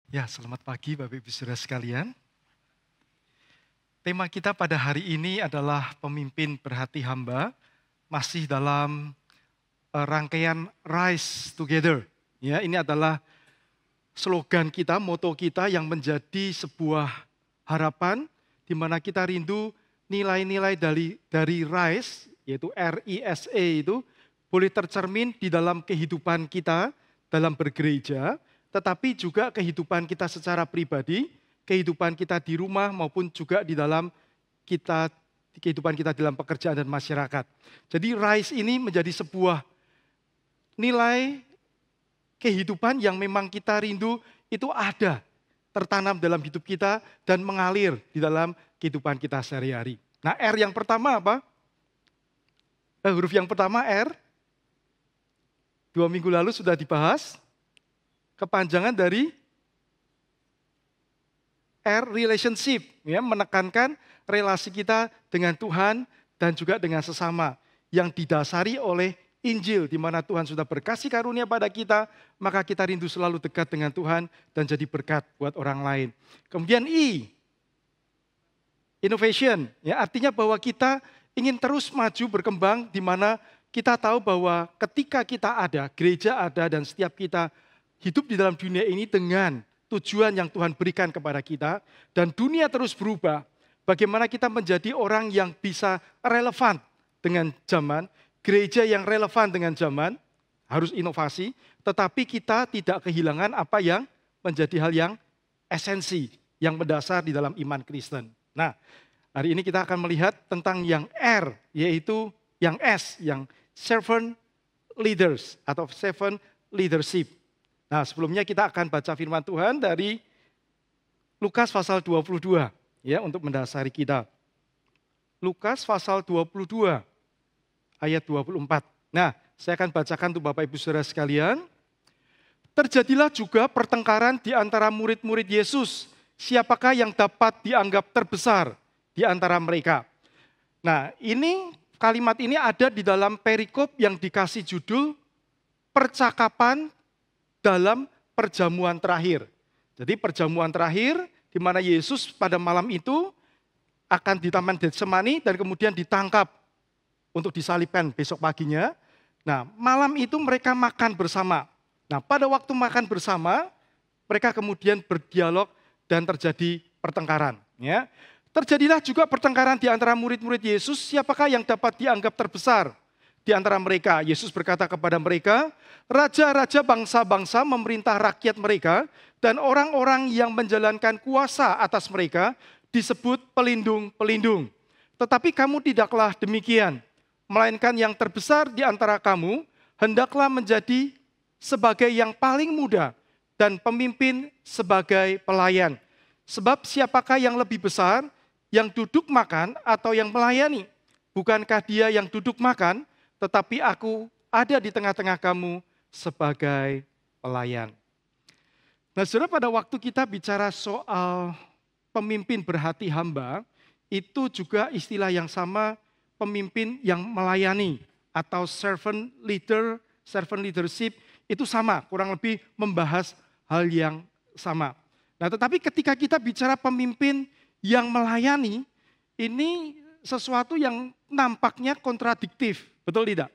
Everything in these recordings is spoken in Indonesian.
Ya, selamat pagi Bapak Ibu Saudara sekalian. Tema kita pada hari ini adalah pemimpin berhati hamba, masih dalam rangkaian Rise Together. Ya, ini adalah slogan kita, moto kita yang menjadi sebuah harapan di mana kita rindu nilai-nilai dari Rise, yaitu RISE itu boleh tercermin di dalam kehidupan kita dalam bergereja, tetapi juga kehidupan kita secara pribadi, kehidupan kita di rumah maupun juga di dalam kehidupan kita dalam pekerjaan dan masyarakat. Jadi Rise ini menjadi sebuah nilai kehidupan yang memang kita rindu itu ada, tertanam dalam hidup kita dan mengalir di dalam kehidupan kita sehari-hari. Nah, R yang pertama apa? Huruf yang pertama R. 2 minggu lalu sudah dibahas. Kepanjangan dari R, relationship, ya, menekankan relasi kita dengan Tuhan dan juga dengan sesama yang didasari oleh Injil, di mana Tuhan sudah berkasih karunia pada kita, maka kita rindu selalu dekat dengan Tuhan dan jadi berkat buat orang lain. Kemudian I, innovation, ya, artinya bahwa kita ingin terus maju berkembang, di mana kita tahu bahwa ketika kita ada, gereja ada, dan setiap kita hidup di dalam dunia ini dengan tujuan yang Tuhan berikan kepada kita, dan dunia terus berubah, bagaimana kita menjadi orang yang bisa relevan dengan zaman, gereja yang relevan dengan zaman, harus inovasi, tetapi kita tidak kehilangan apa yang menjadi hal yang esensi, yang mendasar di dalam iman Kristen. Nah, hari ini kita akan melihat tentang yang R, yaitu yang S, yang servant leaders atau servant leadership. Nah, sebelumnya kita akan baca firman Tuhan dari Lukas pasal 22, ya, untuk mendasari kita. Lukas pasal 22, ayat 24. Nah, saya akan bacakan untuk Bapak Ibu Saudara sekalian. Terjadilah juga pertengkaran di antara murid-murid Yesus. Siapakah yang dapat dianggap terbesar di antara mereka? Nah, kalimat ini ada di dalam perikop yang dikasih judul percakapan dalam perjamuan terakhir. Jadi perjamuan terakhir di mana Yesus pada malam itu akan di Taman Getsemani dan kemudian ditangkap untuk disalibkan besok paginya. Nah, malam itu mereka makan bersama. Nah, pada waktu makan bersama, mereka kemudian berdialog dan terjadi pertengkaran. Ya. Terjadilah juga pertengkaran di antara murid-murid Yesus, siapakah yang dapat dianggap terbesar di antara mereka. Yesus berkata kepada mereka, raja-raja bangsa-bangsa memerintah rakyat mereka, dan orang-orang yang menjalankan kuasa atas mereka disebut pelindung-pelindung. Tetapi kamu tidaklah demikian, melainkan yang terbesar di antara kamu, hendaklah menjadi sebagai yang paling muda, dan pemimpin sebagai pelayan. Sebab siapakah yang lebih besar, yang duduk makan atau yang melayani? Bukankah dia yang duduk makan, tetapi aku ada di tengah-tengah kamu sebagai pelayan. Nah, saudara, pada waktu kita bicara soal pemimpin berhati hamba, itu juga istilah yang sama, pemimpin yang melayani atau servant leadership, itu sama, kurang lebih membahas hal yang sama. Nah, tetapi ketika kita bicara pemimpin yang melayani, ini sesuatu yang nampaknya kontradiktif, betul tidak?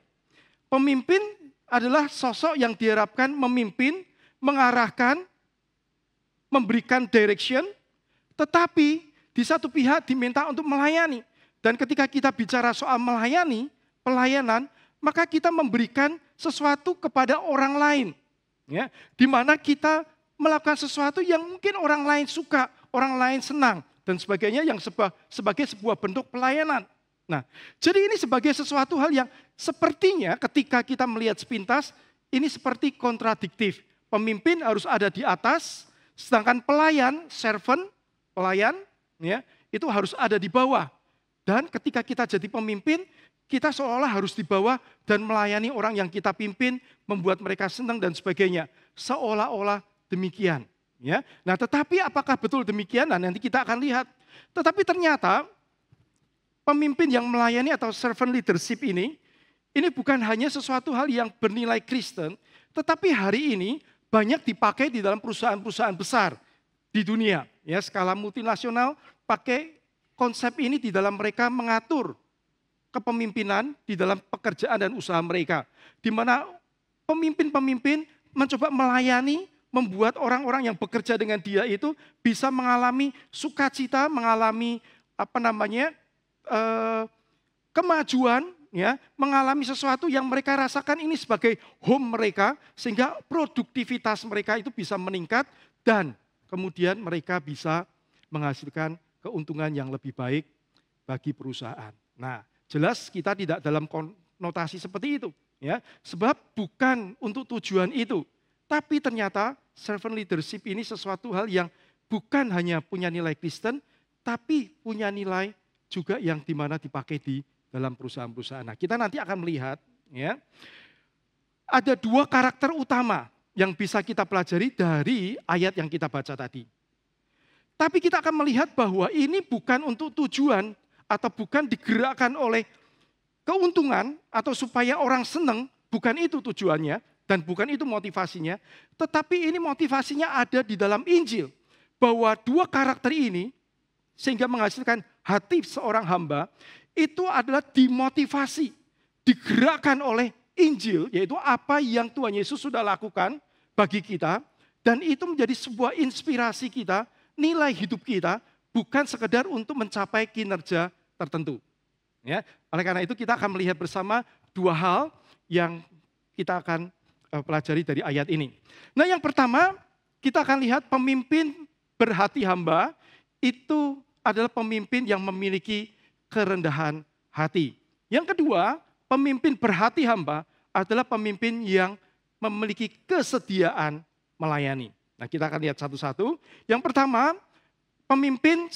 Pemimpin adalah sosok yang diharapkan memimpin, mengarahkan, memberikan direction, tetapi di satu pihak diminta untuk melayani. Dan ketika kita bicara soal melayani, pelayanan, maka kita memberikan sesuatu kepada orang lain. Ya, di mana kita melakukan sesuatu yang mungkin orang lain suka, orang lain senang, dan sebagainya yang sebagai sebuah bentuk pelayanan. Nah, jadi ini sebagai sesuatu hal yang sepertinya ketika kita melihat sepintas, ini seperti kontradiktif. Pemimpin harus ada di atas, sedangkan pelayan, servant, pelayan, ya, itu harus ada di bawah. Dan ketika kita jadi pemimpin, kita seolah harus di bawah dan melayani orang yang kita pimpin, membuat mereka senang dan sebagainya. Seolah-olah demikian. Ya. Nah, tetapi apakah betul demikian? Nah, nanti kita akan lihat. Tetapi ternyata pemimpin yang melayani atau servant leadership ini bukan hanya sesuatu hal yang bernilai Kristen, tetapi hari ini banyak dipakai di dalam perusahaan-perusahaan besar. di dunia. Ya, skala multinasional pakai konsep ini di dalam mereka mengatur kepemimpinan di dalam pekerjaan dan usaha mereka. Di mana pemimpin-pemimpin mencoba melayani, membuat orang-orang yang bekerja dengan dia itu bisa mengalami sukacita, mengalami kemajuan, ya, mengalami sesuatu yang mereka rasakan ini sebagai home mereka, sehingga produktivitas mereka itu bisa meningkat dan kemudian mereka bisa menghasilkan keuntungan yang lebih baik bagi perusahaan. Nah, jelas kita tidak dalam konotasi seperti itu, ya, sebab bukan untuk tujuan itu. Tapi ternyata servant leadership ini sesuatu hal yang bukan hanya punya nilai Kristen, tapi punya nilai juga yang dimana dipakai di dalam perusahaan-perusahaan. Nah, kita nanti akan melihat, ya, ada dua karakter utama yang bisa kita pelajari dari ayat yang kita baca tadi. Tapi kita akan melihat bahwa ini bukan untuk tujuan atau bukan digerakkan oleh keuntungan atau supaya orang senang, bukan itu tujuannya dan bukan itu motivasinya. Tetapi ini motivasinya ada di dalam Injil. Bahwa dua karakter ini sehingga menghasilkan hati seorang hamba itu adalah dimotivasi, digerakkan oleh Injil, yaitu apa yang Tuhan Yesus sudah lakukan bagi kita, dan itu menjadi sebuah inspirasi kita, nilai hidup kita, bukan sekedar untuk mencapai kinerja tertentu. Ya, oleh karena itu kita akan melihat bersama dua hal yang kita akan pelajari dari ayat ini. Nah, yang pertama kita akan lihat pemimpin berhati hamba itu adalah pemimpin yang memiliki kerendahan hati. Yang kedua, pemimpin berhati hamba adalah pemimpin yang memiliki kesediaan melayani. Nah, kita akan lihat satu-satu. Yang pertama, pemimpin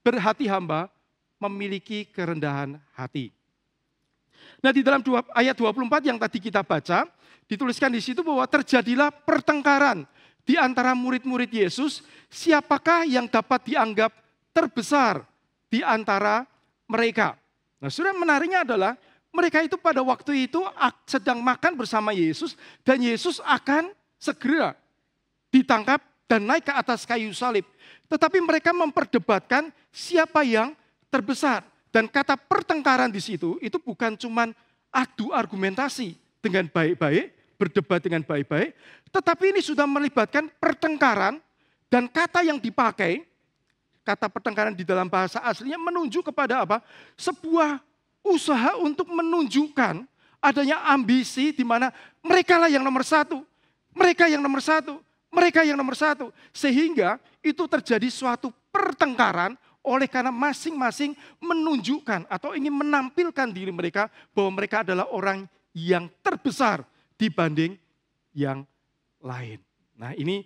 berhati hamba memiliki kerendahan hati. Nah, di dalam ayat 24 yang tadi kita baca, dituliskan di situ bahwa terjadilah pertengkaran di antara murid-murid Yesus, siapakah yang dapat dianggap terbesar di antara mereka. Nah, saudara, menariknya adalah mereka itu pada waktu itu sedang makan bersama Yesus dan Yesus akan segera ditangkap dan naik ke atas kayu salib. Tetapi mereka memperdebatkan siapa yang terbesar. Dan kata pertengkaran di situ itu bukan cuman adu argumentasi dengan baik-baik, berdebat dengan baik-baik, tetapi ini sudah melibatkan pertengkaran dan kata yang dipakai, kata pertengkaran di dalam bahasa aslinya menunjuk kepada apa? Sebuah usaha untuk menunjukkan adanya ambisi di mana mereka lah yang nomor satu, mereka yang nomor satu, mereka yang nomor satu. Sehingga itu terjadi suatu pertengkaran oleh karena masing-masing menunjukkan atau ingin menampilkan diri mereka bahwa mereka adalah orang yang terbesar dibanding yang lain. Nah, ini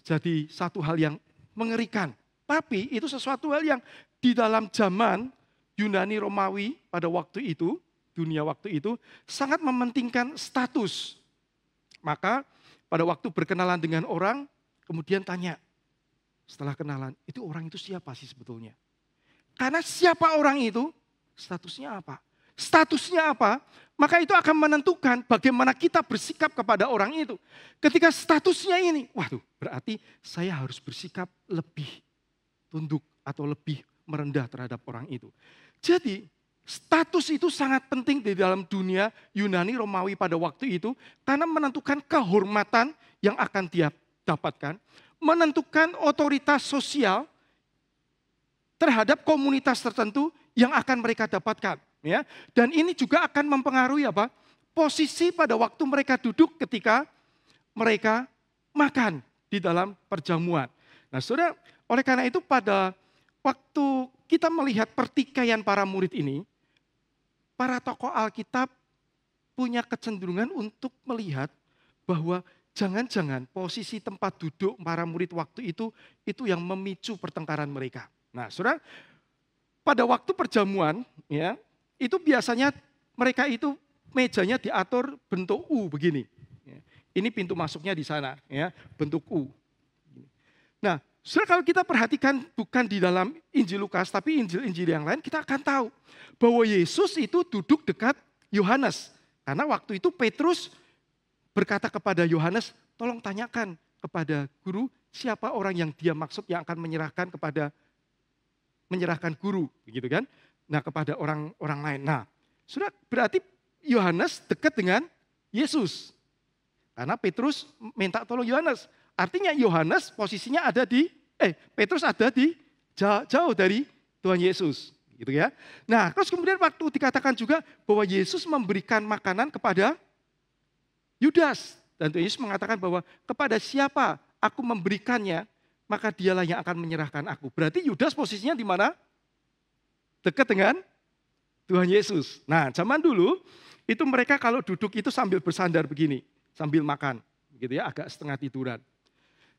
jadi satu hal yang mengerikan. Tapi itu sesuatu hal yang di dalam zaman Yunani Romawi pada waktu itu, dunia waktu itu sangat mementingkan status. Maka pada waktu berkenalan dengan orang, kemudian tanya, setelah kenalan, itu orang itu siapa sih sebetulnya? Karena siapa orang itu, statusnya apa? Statusnya apa? Maka itu akan menentukan bagaimana kita bersikap kepada orang itu. Ketika statusnya ini, waduh, berarti saya harus bersikap lebih tunduk atau lebih merendah terhadap orang itu. Jadi, status itu sangat penting di dalam dunia Yunani Romawi pada waktu itu karena menentukan kehormatan yang akan dia dapatkan, menentukan otoritas sosial terhadap komunitas tertentu yang akan mereka dapatkan, ya. Dan ini juga akan mempengaruhi apa? Posisi pada waktu mereka duduk ketika mereka makan di dalam perjamuan. Nah, Saudara, oleh karena itu pada waktu kita melihat pertikaian para murid ini, para tokoh Alkitab punya kecenderungan untuk melihat bahwa jangan-jangan posisi tempat duduk para murid waktu itu yang memicu pertengkaran mereka. Nah, Saudara, pada waktu perjamuan, ya, itu biasanya mereka itu mejanya diatur bentuk U begini. Ini pintu masuknya di sana, ya, bentuk U. Nah, Saudara, kalau kita perhatikan bukan di dalam Injil Lukas, tapi Injil-Injil yang lain, kita akan tahu bahwa Yesus itu duduk dekat Yohanes. Karena waktu itu Petrus berkata kepada Yohanes, tolong tanyakan kepada guru siapa orang yang dia maksud yang akan menyerahkan guru, begitu kan? Nah, kepada orang lain. Nah, sudah berarti Yohanes dekat dengan Yesus. Karena Petrus minta tolong Yohanes. Artinya Yohanes posisinya Petrus ada di jauh dari Tuhan Yesus, gitu ya. Nah, terus kemudian waktu dikatakan juga bahwa Yesus memberikan makanan kepada Yudas. Dan Tuhan Yesus mengatakan bahwa kepada siapa aku memberikannya, maka dialah yang akan menyerahkan aku. Berarti Yudas posisinya di mana? Dekat dengan Tuhan Yesus. Nah, zaman dulu itu mereka kalau duduk itu sambil bersandar begini, sambil makan, gitu ya, agak setengah tiduran.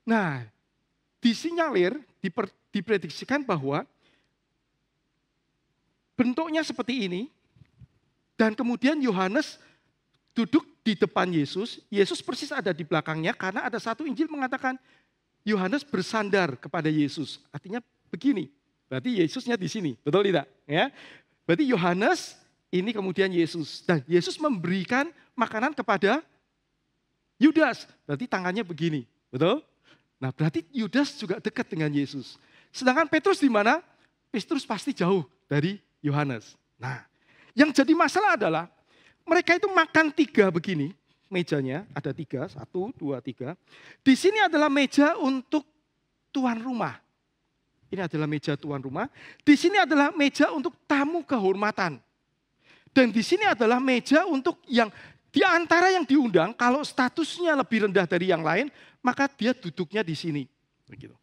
Nah, disinyalir, diprediksikan bahwa bentuknya seperti ini, dan kemudian Yohanes duduk di depan Yesus, Yesus persis ada di belakangnya karena ada satu Injil mengatakan Yohanes bersandar kepada Yesus. Artinya begini, berarti Yesusnya di sini, betul tidak? Ya, berarti Yohanes ini kemudian Yesus, dan Yesus memberikan makanan kepada Yudas, berarti tangannya begini, betul? Nah, berarti Yudas juga dekat dengan Yesus. Sedangkan Petrus di mana? Petrus pasti jauh dari Yohanes. Nah, yang jadi masalah adalah mereka itu makan 3 begini, mejanya ada 3, 1, 2, 3. Di sini adalah meja untuk tuan rumah. Ini adalah meja tuan rumah. Di sini adalah meja untuk tamu kehormatan. Dan di sini adalah meja untuk yang di antara yang diundang, kalau statusnya lebih rendah dari yang lain, maka dia duduknya di sini. Begitu.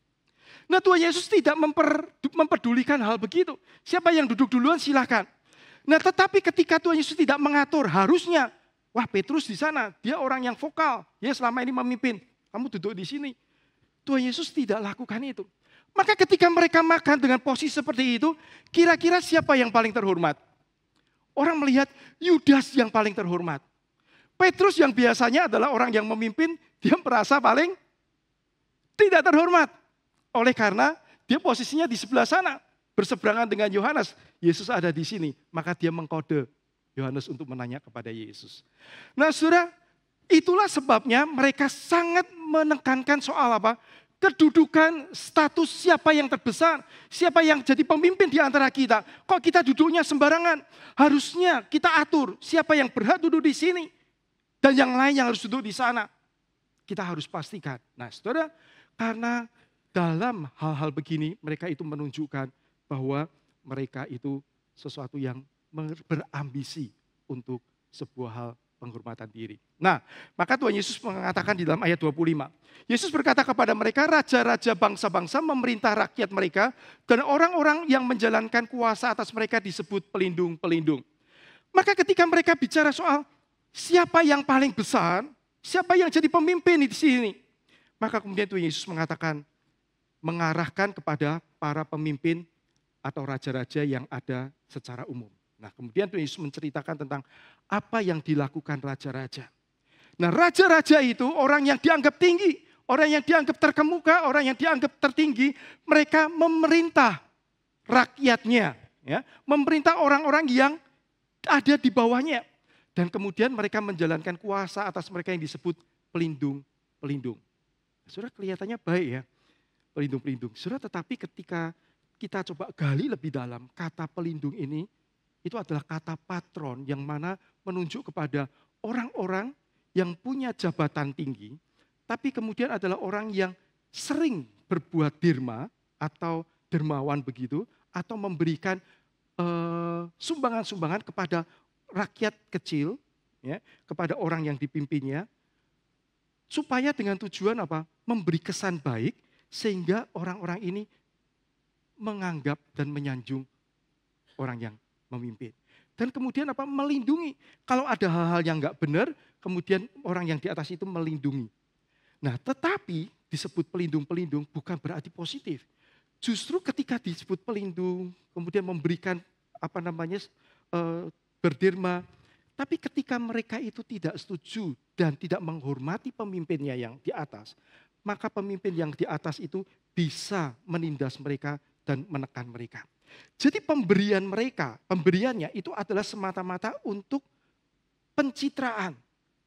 Nah, Tuhan Yesus tidak memperdulikan hal begitu. Siapa yang duduk duluan silakan. Nah, tetapi ketika Tuhan Yesus tidak mengatur, harusnya, wah Petrus di sana, dia orang yang vokal, dia selama ini memimpin, kamu duduk di sini. Tuhan Yesus tidak lakukan itu. Maka ketika mereka makan dengan posisi seperti itu, kira-kira siapa yang paling terhormat? Orang melihat Yudas yang paling terhormat. Petrus yang biasanya adalah orang yang memimpin, dia merasa paling tidak terhormat. Oleh karena dia posisinya di sebelah sana, berseberangan dengan Yohanes. Yesus ada di sini, maka dia mengkode Yohanes untuk menanya kepada Yesus. Nah, saudara, itulah sebabnya mereka sangat menekankan soal apa? Kedudukan, status siapa yang terbesar, siapa yang jadi pemimpin di antara kita. Kok kita duduknya sembarangan? Harusnya kita atur siapa yang berhak duduk di sini. Dan yang lain yang harus duduk di sana. Kita harus pastikan. Nah, saudara, karena dalam hal-hal begini mereka itu menunjukkan bahwa mereka itu sesuatu yang berambisi untuk sebuah hal penghormatan diri. Nah, maka Tuhan Yesus mengatakan di dalam ayat 25. Yesus berkata kepada mereka, raja-raja bangsa-bangsa memerintah rakyat mereka dan orang-orang yang menjalankan kuasa atas mereka disebut pelindung-pelindung. Maka ketika mereka bicara soal siapa yang paling besar, siapa yang jadi pemimpin di sini, maka kemudian Tuhan Yesus mengatakan, mengarahkan kepada para pemimpin atau raja-raja yang ada secara umum. Nah, kemudian Tuhan Yesus menceritakan tentang apa yang dilakukan raja-raja. Nah, raja-raja itu orang yang dianggap tinggi, orang yang dianggap terkemuka, orang yang dianggap tertinggi, mereka memerintah rakyatnya, ya, memerintah orang-orang yang ada di bawahnya. Dan kemudian mereka menjalankan kuasa atas mereka yang disebut pelindung-pelindung. Saudara, kelihatannya baik ya, pelindung-pelindung. Saudara, tetapi ketika kita coba gali lebih dalam, kata pelindung ini, itu adalah kata patron yang mana menunjuk kepada orang-orang yang punya jabatan tinggi, tapi kemudian adalah orang yang sering berbuat derma atau dermawan begitu, atau memberikan sumbangan-sumbangan kepada rakyat kecil, ya, kepada orang yang dipimpinnya, supaya dengan tujuan apa? Memberi kesan baik, sehingga orang-orang ini menganggap dan menyanjung orang yang memimpin. Dan kemudian apa? Melindungi. Kalau ada hal-hal yang enggak benar, kemudian orang yang di atas itu melindungi. Nah, tetapi disebut pelindung-pelindung bukan berarti positif. Justru ketika disebut pelindung, kemudian memberikan berderma, tapi ketika mereka itu tidak setuju dan tidak menghormati pemimpinnya yang di atas, maka pemimpin yang di atas itu bisa menindas mereka dan menekan mereka. Jadi pemberiannya itu adalah semata-mata untuk pencitraan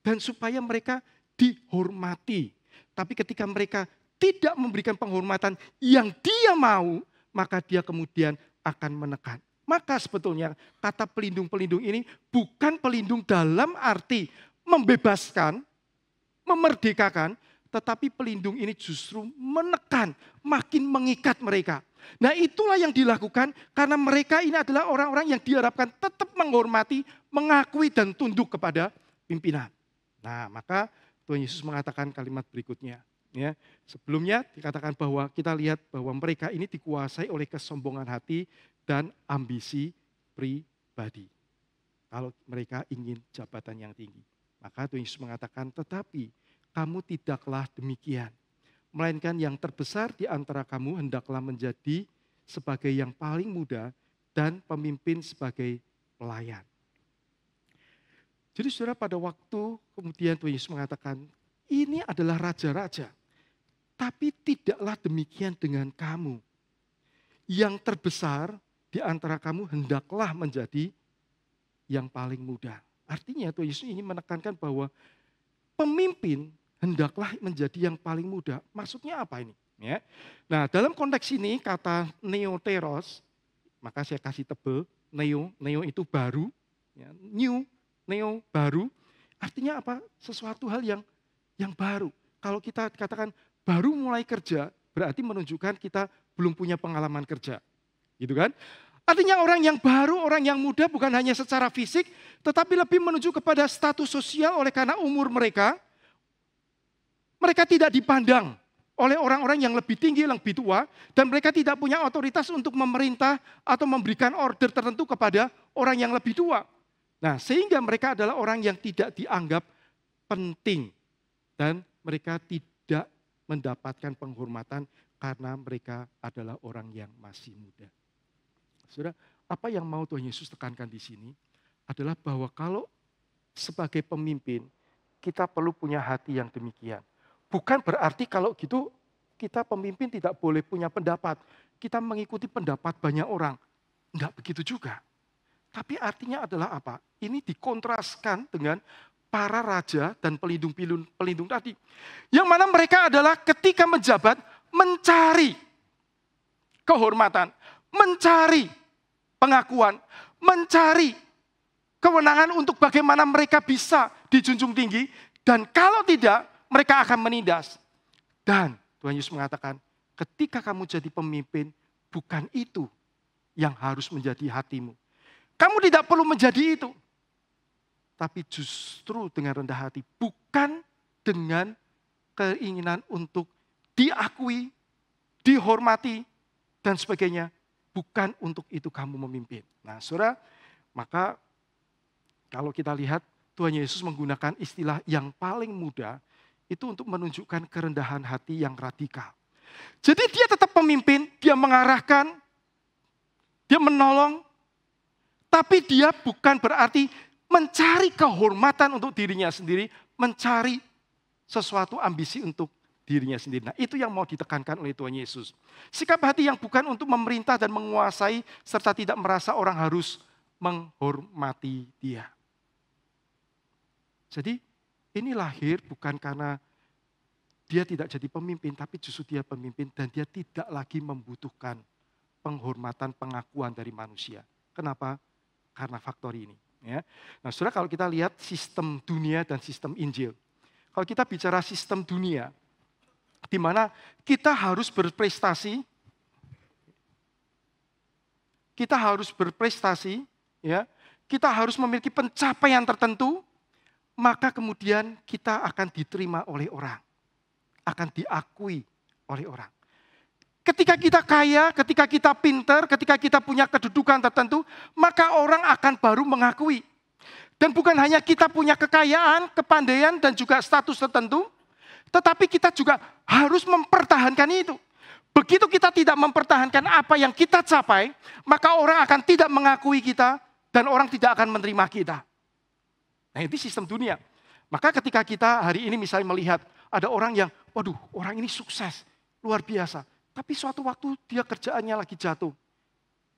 dan supaya mereka dihormati. Tapi ketika mereka tidak memberikan penghormatan yang dia mau, maka dia kemudian akan menekan. Maka sebetulnya kata pelindung-pelindung ini bukan pelindung dalam arti membebaskan, memerdekakan, tetapi pelindung ini justru menekan, makin mengikat mereka. Nah itulah yang dilakukan karena mereka ini adalah orang-orang yang diharapkan tetap menghormati, mengakui dan tunduk kepada pimpinan. Nah maka Tuhan Yesus mengatakan kalimat berikutnya. Ya, sebelumnya dikatakan bahwa kita lihat bahwa mereka ini dikuasai oleh kesombongan hati dan ambisi pribadi. Kalau mereka ingin jabatan yang tinggi. Maka Tuhan Yesus mengatakan, tetapi kamu tidaklah demikian. Melainkan yang terbesar di antara kamu hendaklah menjadi sebagai yang paling muda dan pemimpin sebagai pelayan. Jadi saudara pada waktu kemudian Tuhan Yesus mengatakan, ini adalah raja-raja. Tapi tidaklah demikian dengan kamu. Yang terbesar di antara kamu hendaklah menjadi yang paling muda. Artinya Tuhan Yesus ini menekankan bahwa pemimpin hendaklah menjadi yang paling muda. Maksudnya apa ini? Ya. Nah dalam konteks ini kata neoteros, maka saya kasih tebel, neo itu baru, ya, neo baru, artinya apa? Sesuatu hal yang baru. Kalau kita katakan baru mulai kerja, berarti menunjukkan kita belum punya pengalaman kerja. Gitu kan? Artinya orang yang baru, orang yang muda bukan hanya secara fisik, tetapi lebih menuju kepada status sosial oleh karena umur mereka. Mereka tidak dipandang oleh orang-orang yang lebih tinggi, yang lebih tua, dan mereka tidak punya otoritas untuk memerintah atau memberikan order tertentu kepada orang yang lebih tua. Nah, sehingga mereka adalah orang yang tidak dianggap penting dan mereka tidak mendapatkan penghormatan karena mereka adalah orang yang masih muda. Saudara, apa yang mau Tuhan Yesus tekankan di sini adalah bahwa kalau sebagai pemimpin kita perlu punya hati yang demikian. Bukan berarti kalau gitu kita pemimpin tidak boleh punya pendapat. Kita mengikuti pendapat banyak orang. Enggak begitu juga. Tapi artinya adalah apa? Ini dikontraskan dengan para raja dan pelindung tadi. Yang mana mereka adalah ketika menjabat mencari kehormatan, mencari pengakuan, mencari kewenangan untuk bagaimana mereka bisa dijunjung tinggi. Dan kalau tidak, mereka akan menindas. Dan Tuhan Yesus mengatakan, ketika kamu jadi pemimpin, bukan itu yang harus menjadi hatimu. Kamu tidak perlu menjadi itu. Tapi justru dengan rendah hati, bukan dengan keinginan untuk diakui, dihormati, dan sebagainya. Bukan untuk itu kamu memimpin. Nah saudara, maka kalau kita lihat Tuhan Yesus menggunakan istilah yang paling mudah, itu untuk menunjukkan kerendahan hati yang radikal. Jadi dia tetap pemimpin, dia mengarahkan, dia menolong, tapi dia bukan berarti mencari kehormatan untuk dirinya sendiri, mencari sesuatu ambisi untuk dirinya sendiri. Nah, itu yang mau ditekankan oleh Tuhan Yesus. Sikap hati yang bukan untuk memerintah dan menguasai, serta tidak merasa orang harus menghormati dia. Jadi, ini lahir bukan karena dia tidak jadi pemimpin, tapi justru dia pemimpin dan dia tidak lagi membutuhkan penghormatan, pengakuan dari manusia. Kenapa? Karena faktor ini. Ya. Nah, saudara, kalau kita lihat sistem dunia dan sistem Injil. Kalau kita bicara sistem dunia, di mana kita harus berprestasi, ya, kita harus memiliki pencapaian tertentu, maka kemudian kita akan diterima oleh orang, akan diakui oleh orang. Ketika kita kaya, ketika kita pintar, ketika kita punya kedudukan tertentu, maka orang akan baru mengakui. Dan bukan hanya kita punya kekayaan, kepandaian, dan juga status tertentu, tetapi kita juga harus mempertahankan itu. Begitu kita tidak mempertahankan apa yang kita capai, maka orang akan tidak mengakui kita, dan orang tidak akan menerima kita. Nah itu sistem dunia. Maka ketika kita hari ini misalnya melihat ada orang yang, waduh orang ini sukses, luar biasa. Tapi suatu waktu dia kerjaannya lagi jatuh.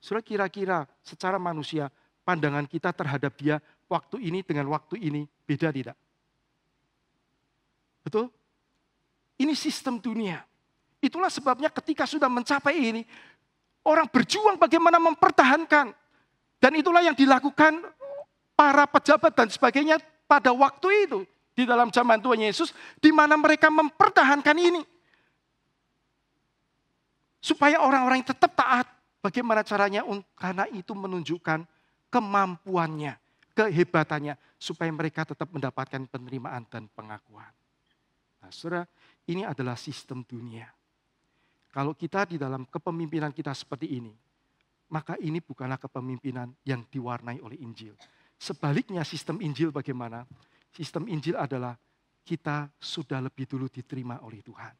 Saudara kira-kira secara manusia pandangan kita terhadap dia waktu ini dengan waktu ini beda tidak? Betul? Ini sistem dunia. Itulah sebabnya ketika sudah mencapai ini, orang berjuang bagaimana mempertahankan. Dan itulah yang dilakukan para pejabat dan sebagainya pada waktu itu. Di dalam zaman Tuhan Yesus, di mana mereka mempertahankan ini. Supaya orang-orang yang tetap taat. Bagaimana caranya? Karena itu menunjukkan kemampuannya, kehebatannya. Supaya mereka tetap mendapatkan penerimaan dan pengakuan. Nah, saudara, ini adalah sistem dunia. Kalau kita di dalam kepemimpinan kita seperti ini, maka ini bukanlah kepemimpinan yang diwarnai oleh Injil. Sebaliknya sistem Injil bagaimana? Sistem Injil adalah kita sudah lebih dulu diterima oleh Tuhan.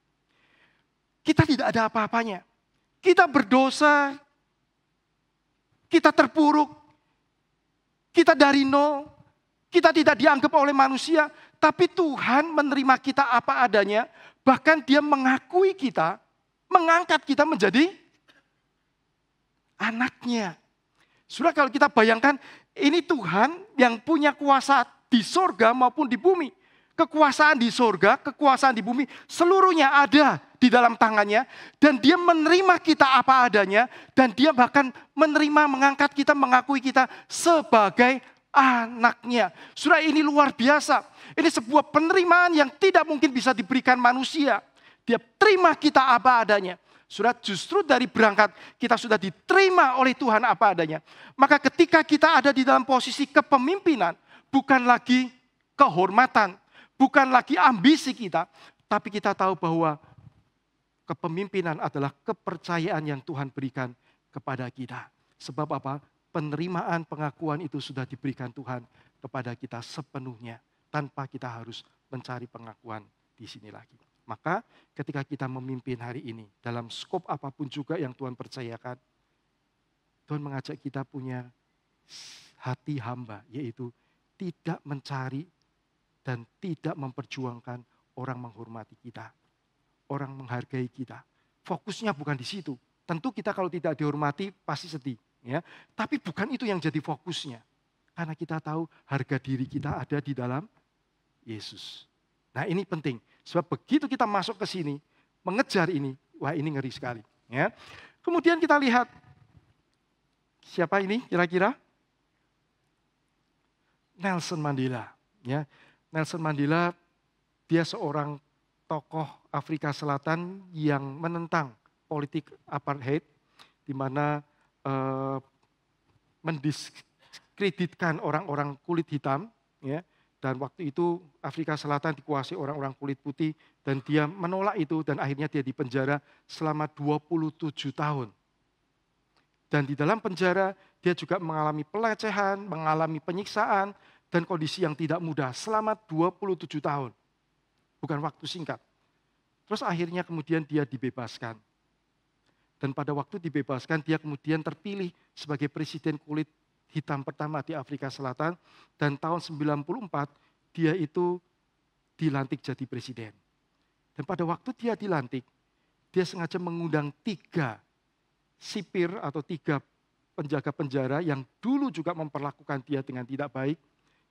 Kita tidak ada apa-apanya. Kita berdosa, kita terpuruk, kita dari nol, kita tidak dianggap oleh manusia, tapi Tuhan menerima kita apa adanya, bahkan Dia mengakui kita, mengangkat kita menjadi anaknya. Sudah kalau kita bayangkan, ini Tuhan yang punya kuasa di sorga maupun di bumi. Kekuasaan di sorga, kekuasaan di bumi, seluruhnya ada di dalam tangannya. Dan Dia menerima kita apa adanya. Dan Dia bahkan menerima, mengangkat kita, mengakui kita sebagai anaknya. Sudah ini luar biasa. Ini sebuah penerimaan yang tidak mungkin bisa diberikan manusia. Dia terima kita apa adanya. Sudah justru dari berangkat kita sudah diterima oleh Tuhan apa adanya. Maka ketika kita ada di dalam posisi kepemimpinan, bukan lagi kehormatan, bukan lagi ambisi kita, tapi kita tahu bahwa kepemimpinan adalah kepercayaan yang Tuhan berikan kepada kita. Sebab apa? Penerimaan pengakuan itu sudah diberikan Tuhan kepada kita sepenuhnya, tanpa kita harus mencari pengakuan di sini lagi. Maka ketika kita memimpin hari ini, dalam skop apapun juga yang Tuhan percayakan, Tuhan mengajak kita punya hati hamba, yaitu tidak mencari dan tidak memperjuangkan orang menghormati kita, orang menghargai kita. Fokusnya bukan di situ. Tentu kita kalau tidak dihormati pasti sedih. Ya. Tapi bukan itu yang jadi fokusnya. Karena kita tahu harga diri kita ada di dalam Yesus. Nah ini penting. Sebab begitu kita masuk ke sini, mengejar ini, wah ini ngeri sekali. Ya. Kemudian kita lihat, siapa ini kira-kira? Nelson Mandela. Ya. Nelson Mandela, dia seorang tokoh Afrika Selatan yang menentang politik apartheid, di mana mendiskreditkan orang-orang kulit hitam, ya. Dan waktu itu Afrika Selatan dikuasai orang-orang kulit putih dan dia menolak itu dan akhirnya dia dipenjara selama 27 tahun. Dan di dalam penjara dia juga mengalami pelecehan, mengalami penyiksaan dan kondisi yang tidak mudah selama 27 tahun. Bukan waktu singkat. Terus akhirnya kemudian dia dibebaskan. Dan pada waktu dibebaskan dia kemudian terpilih sebagai presiden kulit hitam pertama di Afrika Selatan. Dan tahun 94 dia itu dilantik jadi presiden. Dan pada waktu dia dilantik, dia sengaja mengundang 3 sipir atau 3 penjaga penjara yang dulu juga memperlakukan dia dengan tidak baik.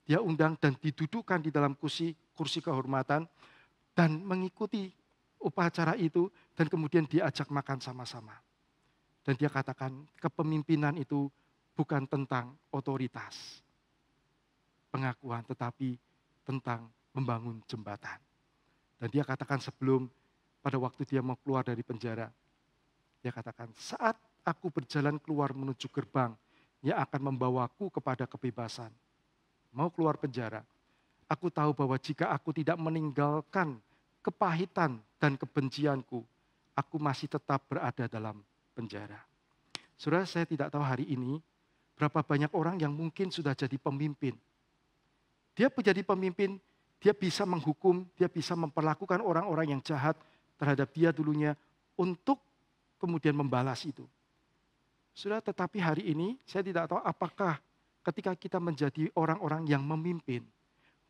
Dia undang dan didudukkan di dalam kursi kehormatan dan mengikuti upacara itu dan kemudian diajak makan sama-sama. Dan dia katakan kepemimpinan itu bukan tentang otoritas, pengakuan, tetapi tentang membangun jembatan. Dan dia katakan sebelum pada waktu dia mau keluar dari penjara, dia katakan saat aku berjalan keluar menuju gerbang yang akan membawaku kepada kebebasan, mau keluar penjara, aku tahu bahwa jika aku tidak meninggalkan kepahitan dan kebencianku, aku masih tetap berada dalam penjara. Saudara, saya tidak tahu hari ini berapa banyak orang yang mungkin sudah jadi pemimpin. Dia menjadi pemimpin, dia bisa menghukum, dia bisa memperlakukan orang-orang yang jahat terhadap dia dulunya untuk kemudian membalas itu. Saudara, tetapi hari ini saya tidak tahu apakah ketika kita menjadi orang-orang yang memimpin,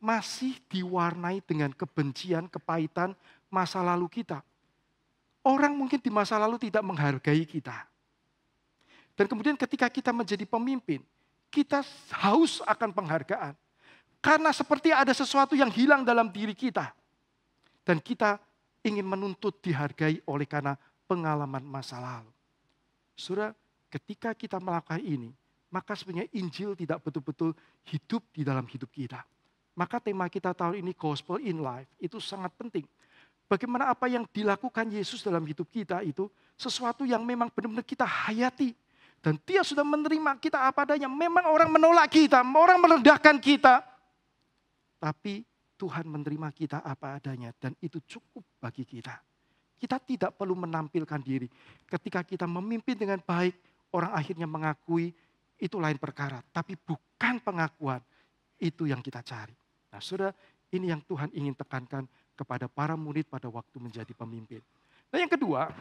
masih diwarnai dengan kebencian, kepahitan masa lalu kita. Orang mungkin di masa lalu tidak menghargai kita. Dan kemudian ketika kita menjadi pemimpin, kita haus akan penghargaan. Karena seperti ada sesuatu yang hilang dalam diri kita. Dan kita ingin menuntut dihargai oleh karena pengalaman masa lalu. Saudara, ketika kita melakukan ini, maka sebenarnya Injil tidak betul-betul hidup di dalam hidup kita. Maka tema kita tahun ini Gospel in Life itu sangat penting. Bagaimana apa yang dilakukan Yesus dalam hidup kita itu sesuatu yang memang benar-benar kita hayati. Dan dia sudah menerima kita apa adanya. Memang orang menolak kita, orang merendahkan kita. Tapi Tuhan menerima kita apa adanya dan itu cukup bagi kita. Kita tidak perlu menampilkan diri. Ketika kita memimpin dengan baik, orang akhirnya mengakui, itu lain perkara. Tapi bukan pengakuan, itu yang kita cari. Nah saudara, ini yang Tuhan ingin tekankan kepada para murid pada waktu menjadi pemimpin. Nah yang kedua,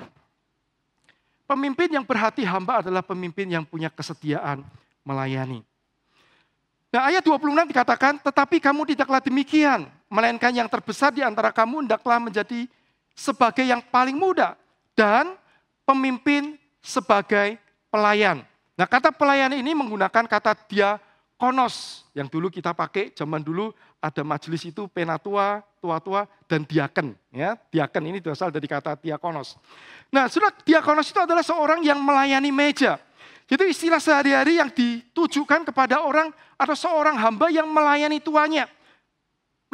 pemimpin yang berhati hamba adalah pemimpin yang punya kesetiaan melayani. Nah ayat 26 dikatakan, tetapi kamu tidaklah demikian, melainkan yang terbesar di antara kamu hendaklah menjadi sebagai yang paling muda dan pemimpin sebagai pelayan. Nah kata pelayan ini menggunakan kata diakonos yang dulu kita pakai zaman dulu ada majelis itu penatua, tua-tua dan diaken. Ya, diaken ini berasal dari kata diakonos. Nah sudah diakonos itu adalah seorang yang melayani meja. Itu istilah sehari-hari yang ditujukan kepada orang atau seorang hamba yang melayani tuannya.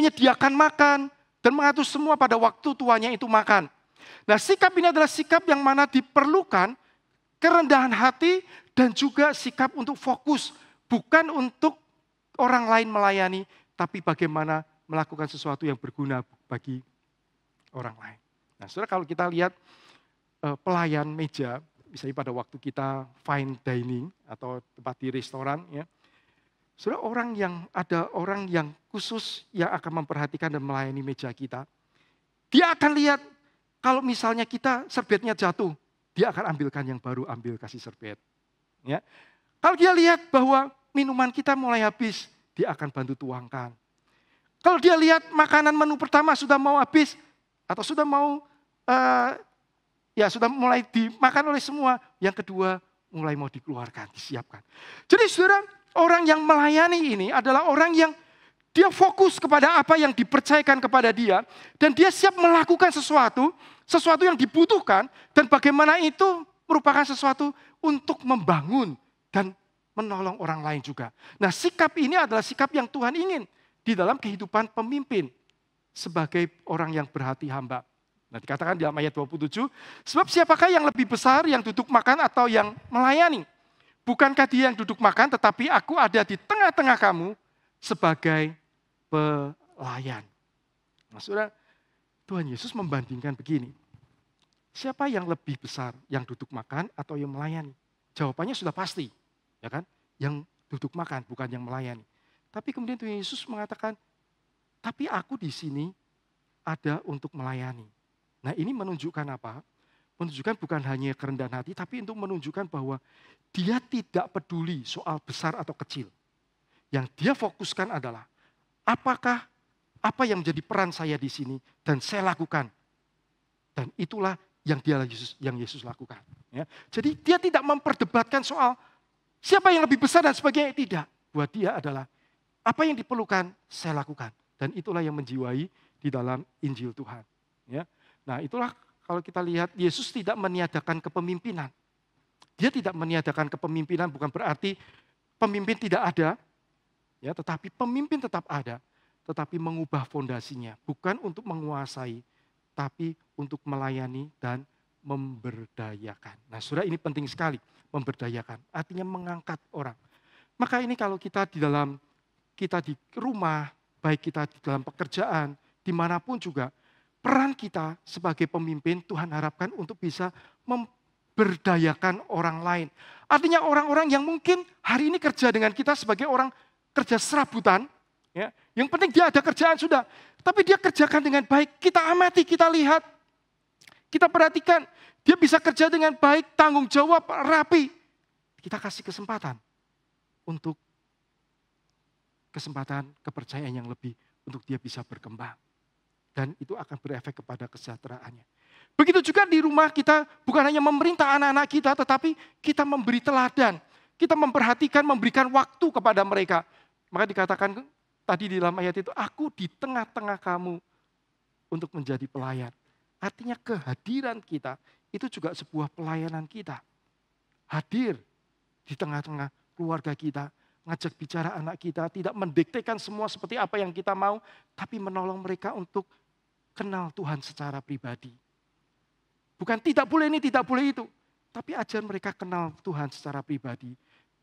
Menyediakan makan, dan mengatur semua pada waktu tuanya itu makan. Nah sikap ini adalah sikap yang mana diperlukan kerendahan hati dan juga sikap untuk fokus. Bukan untuk orang lain melayani, tapi bagaimana melakukan sesuatu yang berguna bagi orang lain. Nah saudara kalau kita lihat pelayan meja, misalnya pada waktu kita fine dining atau tempat di restoran ya. Saudara ada orang yang khusus yang akan memperhatikan dan melayani meja kita. Dia akan lihat kalau misalnya kita serbetnya jatuh, dia akan ambilkan yang baru, ambil kasih serbet. Ya. Kalau dia lihat bahwa minuman kita mulai habis, dia akan bantu tuangkan. Kalau dia lihat makanan menu pertama sudah mau habis atau sudah mau sudah mulai dimakan oleh semua, yang kedua mulai mau dikeluarkan, disiapkan. Jadi saudara, orang yang melayani ini adalah orang yang dia fokus kepada apa yang dipercayakan kepada dia. Dan dia siap melakukan sesuatu yang dibutuhkan. Dan bagaimana itu merupakan sesuatu untuk membangun dan menolong orang lain juga. Nah sikap ini adalah sikap yang Tuhan ingin di dalam kehidupan pemimpin. Sebagai orang yang berhati hamba. Nah dikatakan dalam ayat 27, sebab siapakah yang lebih besar yang duduk makan atau yang melayani? Bukankah dia yang duduk makan, tetapi aku ada di tengah-tengah kamu sebagai pelayan. Nah, saudara, Tuhan Yesus membandingkan begini. Siapa yang lebih besar, yang duduk makan atau yang melayani? Jawabannya sudah pasti, ya kan? Yang duduk makan, bukan yang melayani. Tapi kemudian Tuhan Yesus mengatakan, tapi aku di sini ada untuk melayani. Nah, ini menunjukkan apa? Menunjukkan bukan hanya kerendahan hati, tapi untuk menunjukkan bahwa dia tidak peduli soal besar atau kecil. Yang dia fokuskan adalah, apakah apa yang menjadi peran saya di sini dan saya lakukan. Dan itulah yang Yesus lakukan. Ya. Jadi dia tidak memperdebatkan soal siapa yang lebih besar dan sebagainya. Tidak. Buat dia adalah apa yang diperlukan saya lakukan. Dan itulah yang menjiwai di dalam Injil Tuhan. Ya. Nah itulah kalau kita lihat, Yesus tidak meniadakan kepemimpinan. Dia tidak meniadakan kepemimpinan bukan berarti pemimpin tidak ada, ya, tetapi pemimpin tetap ada, tetapi mengubah fondasinya. Bukan untuk menguasai, tapi untuk melayani dan memberdayakan. Nah saudara ini penting sekali, memberdayakan. Artinya mengangkat orang. Maka ini kalau kita di rumah, baik kita di dalam pekerjaan, dimanapun juga, peran kita sebagai pemimpin Tuhan harapkan untuk bisa memberdayakan orang lain. Artinya orang-orang yang mungkin hari ini kerja dengan kita sebagai orang kerja serabutan. Ya, yang penting dia ada kerjaan sudah. Tapi dia kerjakan dengan baik. Kita amati, kita lihat. Kita perhatikan. Dia bisa kerja dengan baik, tanggung jawab, rapi. Kita kasih kesempatan untuk kesempatan kepercayaan yang lebih untuk dia bisa berkembang. Dan itu akan berefek kepada kesejahteraannya. Begitu juga di rumah kita bukan hanya memerintah anak-anak kita, tetapi kita memberi teladan. Kita memperhatikan, memberikan waktu kepada mereka. Maka dikatakan tadi di dalam ayat itu, aku di tengah-tengah kamu untuk menjadi pelayan. Artinya kehadiran kita itu juga sebuah pelayanan kita. Hadir di tengah-tengah keluarga kita, ngajak bicara anak kita, tidak mendiktekan semua seperti apa yang kita mau, tapi menolong mereka untuk kenal Tuhan secara pribadi. Bukan tidak boleh ini, tidak boleh itu, tapi ajar mereka kenal Tuhan secara pribadi.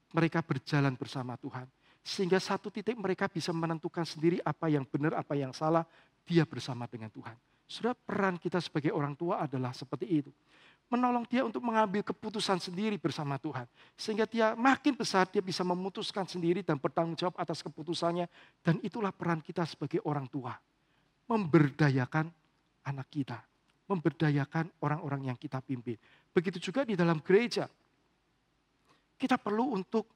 Mereka berjalan bersama Tuhan. Sehingga satu titik mereka bisa menentukan sendiri apa yang benar, apa yang salah, dia bersama dengan Tuhan. Saudara, peran kita sebagai orang tua adalah seperti itu. Menolong dia untuk mengambil keputusan sendiri bersama Tuhan. Sehingga dia makin besar, dia bisa memutuskan sendiri dan bertanggung jawab atas keputusannya. Dan itulah peran kita sebagai orang tua. Memberdayakan anak kita. Memberdayakan orang-orang yang kita pimpin. Begitu juga di dalam gereja. Kita perlu untuk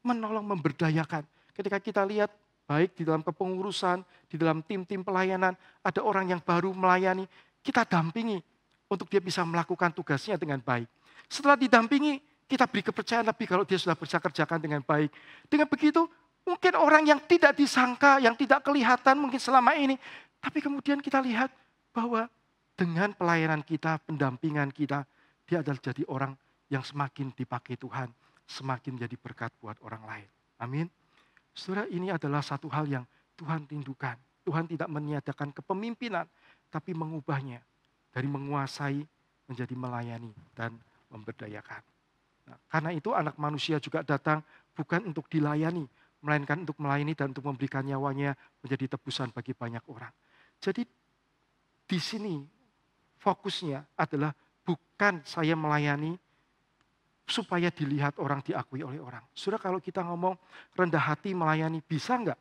menolong memberdayakan. Ketika kita lihat baik di dalam kepengurusan, di dalam tim-tim pelayanan, ada orang yang baru melayani, kita dampingi untuk dia bisa melakukan tugasnya dengan baik. Setelah didampingi, kita beri kepercayaan lebih kalau dia sudah bisa kerjakan dengan baik. Dengan begitu, mungkin orang yang tidak disangka, yang tidak kelihatan mungkin selama ini, tapi kemudian kita lihat bahwa dengan pelayanan kita, pendampingan kita, dia adalah jadi orang yang semakin dipakai Tuhan, semakin jadi berkat buat orang lain. Amin. Saudara, ini adalah satu hal yang Tuhan rindukan. Tuhan tidak meniadakan kepemimpinan, tapi mengubahnya dari menguasai menjadi melayani dan memberdayakan. Nah, karena itu anak manusia juga datang bukan untuk dilayani, melainkan untuk melayani dan untuk memberikan nyawanya menjadi tebusan bagi banyak orang. Jadi di sini fokusnya adalah bukan saya melayani supaya dilihat orang, diakui oleh orang. Saudara, kalau kita ngomong rendah hati melayani, bisa enggak?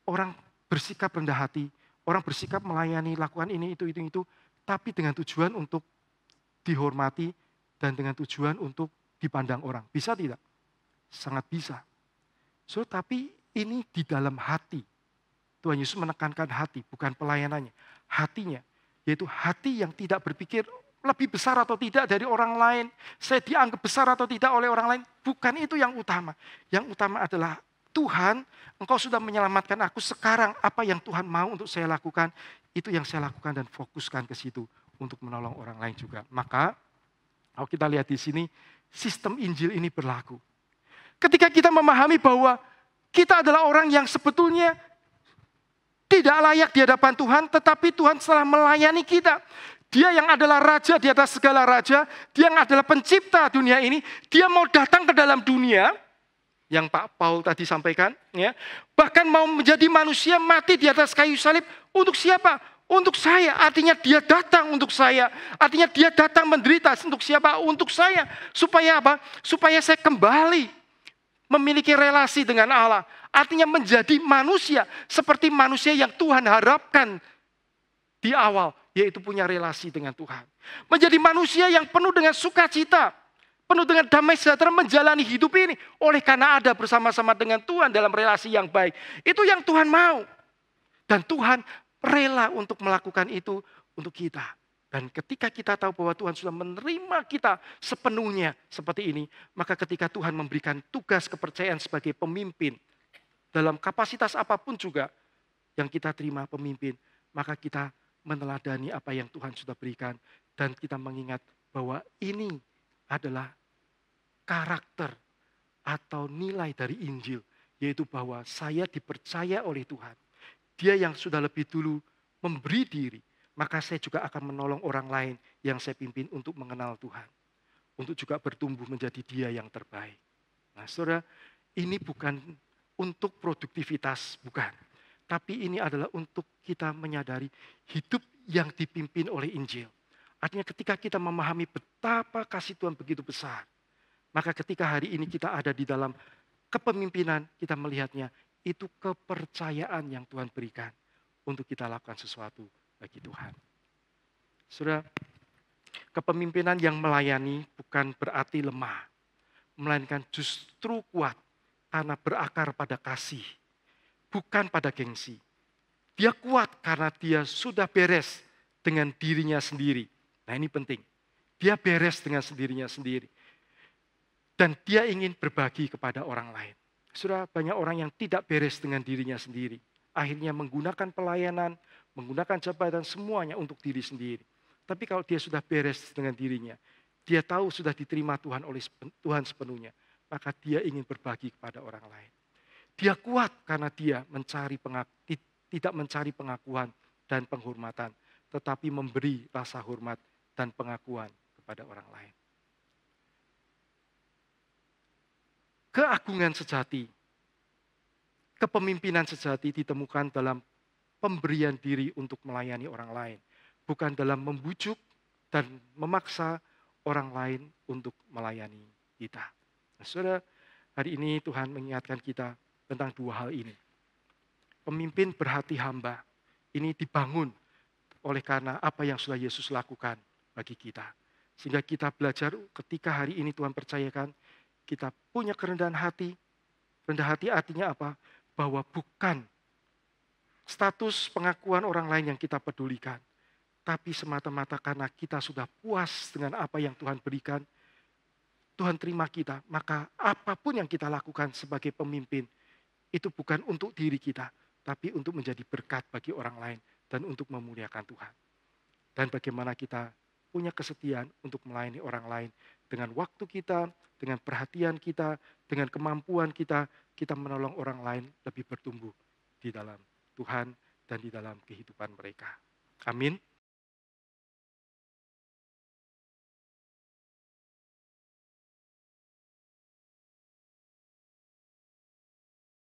Orang bersikap rendah hati, orang bersikap melayani, lakukan ini, itu, tapi dengan tujuan untuk dihormati dan dengan tujuan untuk dipandang orang. Bisa tidak? Sangat bisa. Saudara, tapi ini di dalam hati. Tuhan Yesus menekankan hati, bukan pelayanannya. Hatinya, yaitu hati yang tidak berpikir lebih besar atau tidak dari orang lain. Saya dianggap besar atau tidak oleh orang lain. Bukan itu yang utama. Yang utama adalah Tuhan, Engkau sudah menyelamatkan aku, sekarang apa yang Tuhan mau untuk saya lakukan, itu yang saya lakukan dan fokuskan ke situ untuk menolong orang lain juga. Maka kalau kita lihat di sini, sistem Injil ini berlaku. Ketika kita memahami bahwa kita adalah orang yang sebetulnya tidak layak di hadapan Tuhan, tetapi Tuhan telah melayani kita. Dia yang adalah raja di atas segala raja, dia yang adalah pencipta dunia ini, dia mau datang ke dalam dunia, yang Pak Paul tadi sampaikan, ya, bahkan mau menjadi manusia mati di atas kayu salib, untuk siapa? Untuk saya, artinya dia datang untuk saya, artinya dia datang menderita untuk siapa? Untuk saya, supaya apa? Supaya saya kembali memiliki relasi dengan Allah, artinya menjadi manusia, seperti manusia yang Tuhan harapkan di awal, yaitu punya relasi dengan Tuhan. Menjadi manusia yang penuh dengan sukacita, penuh dengan damai sejahtera menjalani hidup ini. Oleh karena ada bersama-sama dengan Tuhan dalam relasi yang baik. Itu yang Tuhan mau. Dan Tuhan rela untuk melakukan itu untuk kita. Dan ketika kita tahu bahwa Tuhan sudah menerima kita sepenuhnya seperti ini, maka ketika Tuhan memberikan tugas kepercayaan sebagai pemimpin, dalam kapasitas apapun juga yang kita terima pemimpin, maka kita meneladani apa yang Tuhan sudah berikan. Dan kita mengingat bahwa ini adalah karakter atau nilai dari Injil. Yaitu bahwa saya dipercaya oleh Tuhan. Dia yang sudah lebih dulu memberi diri. Maka saya juga akan menolong orang lain yang saya pimpin untuk mengenal Tuhan. Untuk juga bertumbuh menjadi dia yang terbaik. Nah saudara, ini bukan untuk produktivitas, bukan. Tapi ini adalah untuk kita menyadari hidup yang dipimpin oleh Injil. Artinya ketika kita memahami betapa kasih Tuhan begitu besar. Maka ketika hari ini kita ada di dalam kepemimpinan, kita melihatnya itu kepercayaan yang Tuhan berikan. Untuk kita lakukan sesuatu bagi Tuhan. Saudara, kepemimpinan yang melayani bukan berarti lemah. Melainkan justru kuat karena berakar pada kasih. Bukan pada gengsi. Dia kuat karena dia sudah beres dengan dirinya sendiri. Nah ini penting. Dia beres dengan sendirinya sendiri. Dan dia ingin berbagi kepada orang lain. Sudah banyak orang yang tidak beres dengan dirinya sendiri. Akhirnya menggunakan pelayanan, menggunakan jabatan semuanya untuk diri sendiri. Tapi kalau dia sudah beres dengan dirinya, dia tahu sudah diterima Tuhan oleh Tuhan sepenuhnya, maka dia ingin berbagi kepada orang lain. Dia kuat karena dia tidak mencari pengakuan dan penghormatan, tetapi memberi rasa hormat dan pengakuan kepada orang lain. Keagungan sejati, kepemimpinan sejati ditemukan dalam pemberian diri untuk melayani orang lain, bukan dalam membujuk dan memaksa orang lain untuk melayani kita. Nah, saudara, hari ini Tuhan mengingatkan kita tentang dua hal ini. Pemimpin berhati hamba, ini dibangun oleh karena apa yang sudah Yesus lakukan bagi kita. Sehingga kita belajar ketika hari ini Tuhan percayakan, kita punya kerendahan hati. Rendah hati artinya apa? Bahwa bukan status pengakuan orang lain yang kita pedulikan. Tapi semata-mata karena kita sudah puas dengan apa yang Tuhan berikan, Tuhan terima kita. Maka apapun yang kita lakukan sebagai pemimpin, itu bukan untuk diri kita, tapi untuk menjadi berkat bagi orang lain dan untuk memuliakan Tuhan. Dan bagaimana kita punya kesetiaan untuk melayani orang lain dengan waktu kita, dengan perhatian kita, dengan kemampuan kita, kita menolong orang lain lebih bertumbuh di dalam Tuhan dan di dalam kehidupan mereka. Amin.